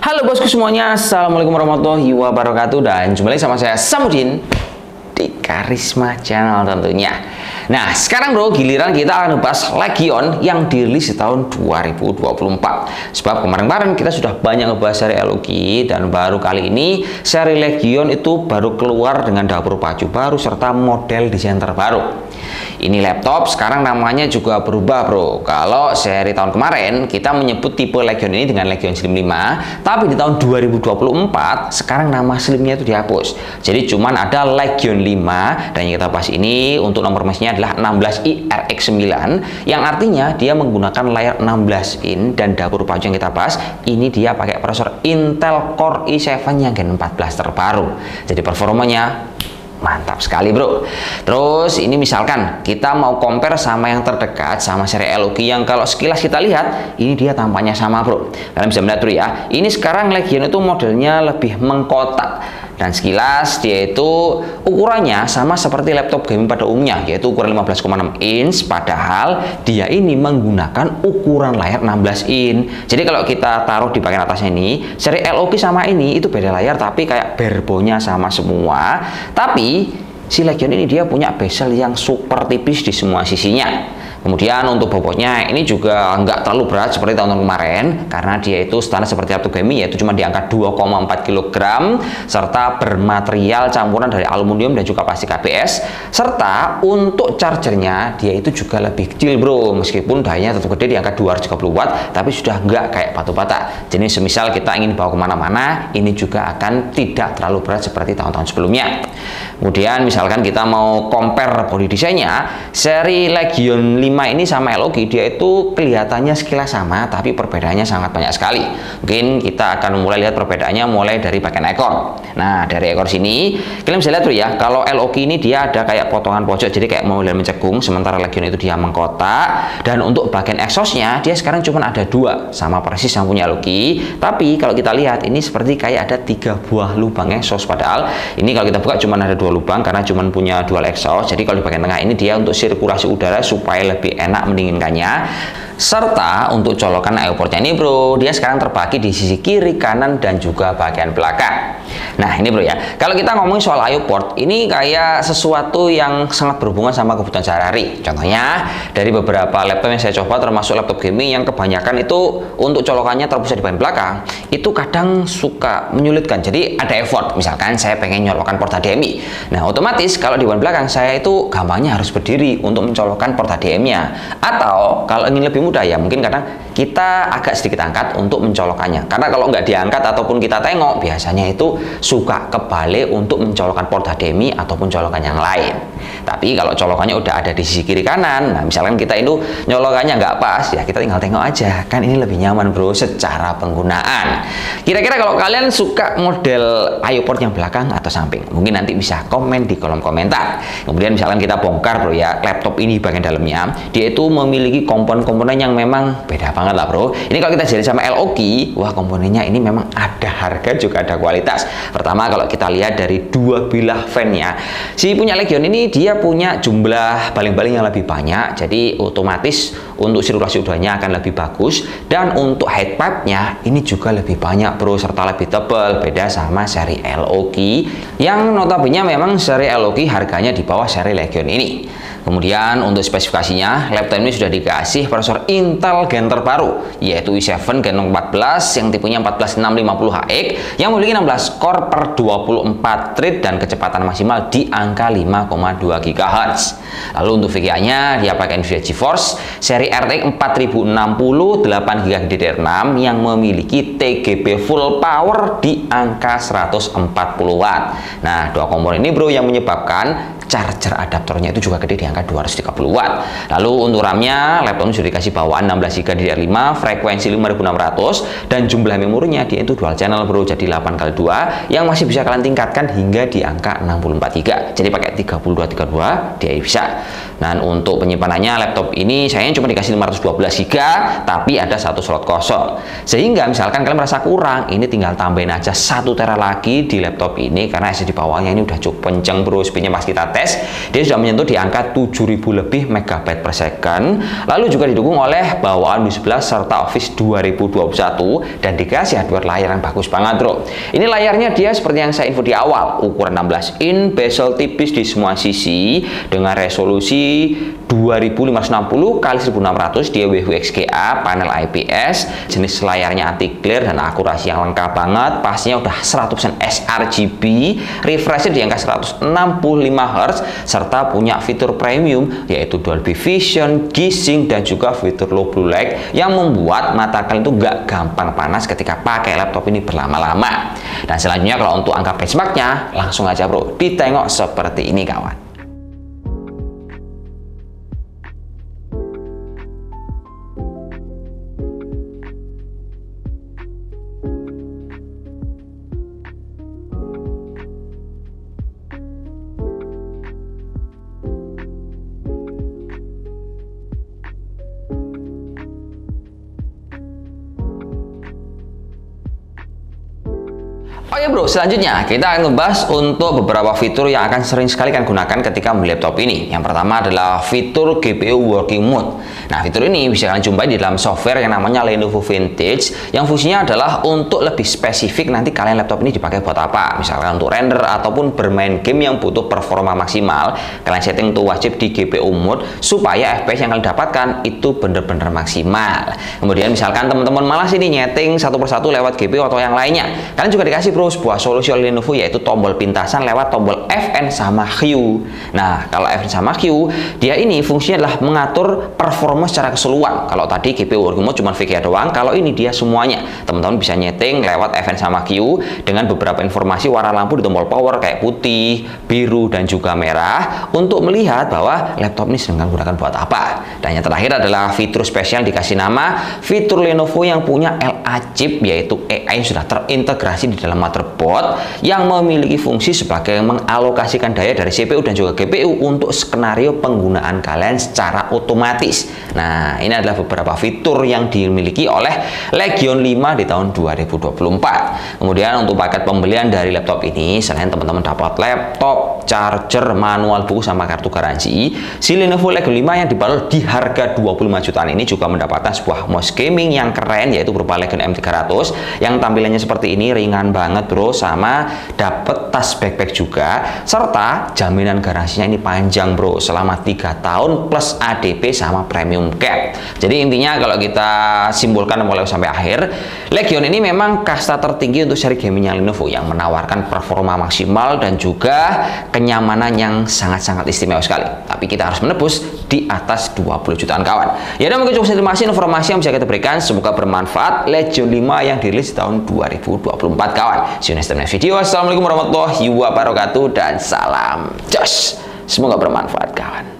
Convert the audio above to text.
Halo bosku semuanya, Assalamualaikum warahmatullahi wabarakatuh. Dan jumpa lagi sama saya Samudin di Karisma Channel tentunya. Nah sekarang bro, giliran kita akan membahas Legion yang dirilis di tahun 2024. Sebab kemarin-kemarin kita sudah banyak ngebahas seri LOG, dan baru kali ini seri Legion itu baru keluar dengan dapur pacu baru serta model desain terbaru. Ini laptop sekarang namanya juga berubah bro. Kalau seri tahun kemarin kita menyebut tipe Legion ini dengan Legion Slim 5, tapi di tahun 2024 sekarang nama Slimnya itu dihapus. Jadi cuman ada Legion 5, dan yang kita bahas ini untuk nomor mesinnya adalah 16i RX9, yang artinya dia menggunakan layar 16 in, dan dapur pacu yang kita bahas ini dia pakai prosesor Intel Core i7 yang Gen 14 terbaru. Jadi performanya mantap sekali bro. Terus ini misalkan kita mau compare sama yang terdekat sama seri LOG yang kalau sekilas kita lihat ini dia tampaknya sama bro. Kalian bisa melihat bro ya, ini sekarang Legion itu modelnya lebih mengkotak, dan sekilas dia itu ukurannya sama seperti laptop gaming pada umumnya, yaitu ukuran 15,6 inch, padahal dia ini menggunakan ukuran layar 16 in. Jadi kalau kita taruh di bagian atasnya ini, seri LOG sama ini itu beda layar tapi kayak barebonya sama semua. Tapi si Legion ini dia punya bezel yang super tipis di semua sisinya. Kemudian untuk bobotnya ini juga nggak terlalu berat seperti tahun kemarin, karena dia itu standar seperti laptop gaming, yaitu cuma di angka 2,4 kg, serta bermaterial campuran dari aluminium dan juga plastik ABS. Serta untuk chargernya dia itu juga lebih kecil bro, meskipun dayanya tetap gede di angka 230 watt, tapi sudah nggak kayak batu bata. Jadi semisal kita ingin bawa kemana-mana, ini juga akan tidak terlalu berat seperti tahun-tahun sebelumnya. Kemudian misalkan kita mau compare body desainnya, seri Legion 5 ini sama LOG dia itu kelihatannya sekilas sama, tapi perbedaannya sangat banyak sekali. Mungkin kita akan mulai lihat perbedaannya mulai dari bagian ekor. Nah dari ekor sini kalian bisa lihat tuh ya, kalau LOG ini dia ada kayak potongan pojok, jadi kayak model mencekung, sementara Legion itu dia mengkotak. Dan untuk bagian exhaustnya dia sekarang cuma ada dua, sama persis yang punya LOG, tapi kalau kita lihat ini seperti kayak ada 3 buah lubang exhaust, padahal ini kalau kita buka cuma ada 2 lubang karena cuma punya dual exhaust. Jadi kalau di bagian tengah ini dia untuk sirkulasi udara supaya lebih enak mendinginkannya. Serta untuk colokan IO portnya ini bro, dia sekarang terbagi di sisi kiri, kanan, dan juga bagian belakang. Nah ini bro ya, kalau kita ngomongin soal IO port, ini kayak sesuatu yang sangat berhubungan sama kebutuhan sehari-hari. Contohnya dari beberapa laptop yang saya coba, termasuk laptop gaming yang kebanyakan itu untuk colokannya terpusat di bagian belakang, itu kadang suka menyulitkan. Jadi ada effort, misalkan saya pengen nyolokan port HDMI. Nah otomatis kalau di bagian belakang saya itu gampangnya harus berdiri untuk mencolokkan port HDMI-nya. Atau kalau ingin lebih mudah ya, mungkin kadang kita agak sedikit angkat untuk mencolokkannya, karena kalau nggak diangkat ataupun kita tengok, biasanya itu suka kebalik untuk mencolokkan port HDMI ataupun colokan yang lain. Tapi kalau colokannya udah ada di sisi kiri kanan, nah misalkan kita itu nyolokannya nggak pas, ya kita tinggal tengok aja, kan ini lebih nyaman bro secara penggunaan. Kira-kira kalau kalian suka model IO port yang belakang atau samping, mungkin nanti bisa komen di kolom komentar. Kemudian misalkan kita bongkar bro ya, laptop ini bagian dalamnya dia itu memiliki komponen-komponen yang memang beda banget lah bro. Ini kalau kita jadi sama LOG, wah komponennya ini memang ada harga juga ada kualitas. Pertama kalau kita lihat dari dua bilah fan-nya, si punya Legion ini dia punya jumlah baling-baling yang lebih banyak, jadi otomatis untuk sirkulasi udaranya akan lebih bagus. Dan untuk head pipe-nya ini juga lebih banyak bro, serta lebih tebal, beda sama seri LOG yang notabene memang seri LOG harganya di bawah seri Legion ini. Kemudian untuk spesifikasinya, laptop ini sudah dikasih prosesor Intel Gen terbaru, yaitu i7 Gen 14 yang tipenya 14650HX yang memiliki 16 core per 24 thread dan kecepatan maksimal di angka 5,2 GHz. Lalu untuk VGA-nya dia pakai Nvidia GeForce seri RTX 4060 8GB DDR6 yang memiliki TGB full power di angka 140 watt. Nah, dua komponen ini bro yang menyebabkan charger adaptornya itu juga gede di angka 230 watt. Lalu untuk RAM-nya, laptop ini sudah dikasih bawaan 16GB DDR5, frekuensi 5600, dan jumlah memorinya dia itu dual channel bro, jadi 8x2 yang masih bisa kalian tingkatkan hingga di angka 64GB. Jadi pakai 3232 dia bisa. Dan untuk penyimpanannya, laptop ini sayangnya cuma dikasih 512GB, tapi ada satu slot kosong. Sehingga misalkan kalian merasa kurang, ini tinggal tambahin aja 1 TB lagi di laptop ini, karena SSD bawahnya ini udah cukup kenceng bro, speednya pas kita tes, dia sudah menyentuh di angka 7000 lebih megabyte per second. Lalu juga didukung oleh bawaan Windows 11 serta Office 2021 dan dikasih hardware layar yang bagus banget bro. Ini layarnya dia seperti yang saya info di awal, ukuran 16 in, bezel tipis di semua sisi dengan resolusi 2560 x 1600 dia WHXGA, panel IPS, jenis layarnya anti glare dan akurasi yang lengkap banget, pastinya udah 100% sRGB, refreshnya di angka 165 Hz serta punya fitur premium yaitu Dolby Vision, G-Sync dan juga fitur low blue light yang membuat mata kalian itu nggak gampang panas ketika pakai laptop ini berlama-lama. Dan selanjutnya kalau untuk angka benchmarknya langsung aja bro, ditengok seperti ini kawan. Oh ya bro, selanjutnya kita akan membahas untuk beberapa fitur yang akan sering sekali kalian gunakan ketika membeli laptop ini. Yang pertama adalah fitur GPU Working Mode. Nah, fitur ini bisa kalian jumpai di dalam software yang namanya Lenovo Vintage, yang fungsinya adalah untuk lebih spesifik nanti kalian laptop ini dipakai buat apa. Misalkan untuk render ataupun bermain game yang butuh performa maksimal, kalian setting tuh wajib di GPU Mode supaya FPS yang kalian dapatkan itu benar-benar maksimal. Kemudian misalkan teman-teman malas ini nyeting satu persatu lewat GPU atau yang lainnya, kalian juga dikasih sebuah solusi oleh Lenovo yaitu tombol pintasan lewat tombol Fn sama Q. Nah, kalau Fn sama Q, dia ini fungsinya adalah mengatur performa secara keseluruhan. Kalau tadi GPU Working Mode cuma VGA doang, kalau ini dia semuanya. Teman-teman bisa nyeting lewat Fn sama Q dengan beberapa informasi warna lampu di tombol power kayak putih, biru, dan juga merah untuk melihat bahwa laptop ini sedang digunakan buat apa. Dan yang terakhir adalah fitur spesial dikasih nama fitur Lenovo yang punya LA chip, yaitu AI yang sudah terintegrasi di dalam motherboard yang memiliki fungsi sebagai mengalokasikan daya dari CPU dan juga GPU untuk skenario penggunaan kalian secara otomatis. Nah, ini adalah beberapa fitur yang dimiliki oleh Legion 5 di tahun 2024. Kemudian untuk paket pembelian dari laptop ini, selain teman-teman dapat laptop, charger, manual buku sama kartu garansi, si Lenovo Legion 5 yang dibanderol di harga 25 jutaan ini juga mendapatkan sebuah mouse gaming yang keren yaitu berupa Legion M300 yang tampilannya seperti ini, ringan banget bro, sama dapat tas backpack juga serta jaminan garansinya ini panjang bro, selama 3 tahun plus ADP sama premium cap. Jadi intinya kalau kita simpulkan mulai sampai akhir, Legion ini memang kasta tertinggi untuk seri gamingnya Lenovo yang menawarkan performa maksimal dan juga kenyamanan yang sangat-sangat istimewa sekali. Tapi kita harus menebus di atas 20 jutaan kawan. Ya, dan mungkin cukup sekian informasi yang bisa kita berikan, semoga bermanfaat. Legion 5 yang dirilis tahun 2024 kawan. See you next time next video. Assalamualaikum warahmatullahi wabarakatuh dan salam jos. Semoga bermanfaat kawan.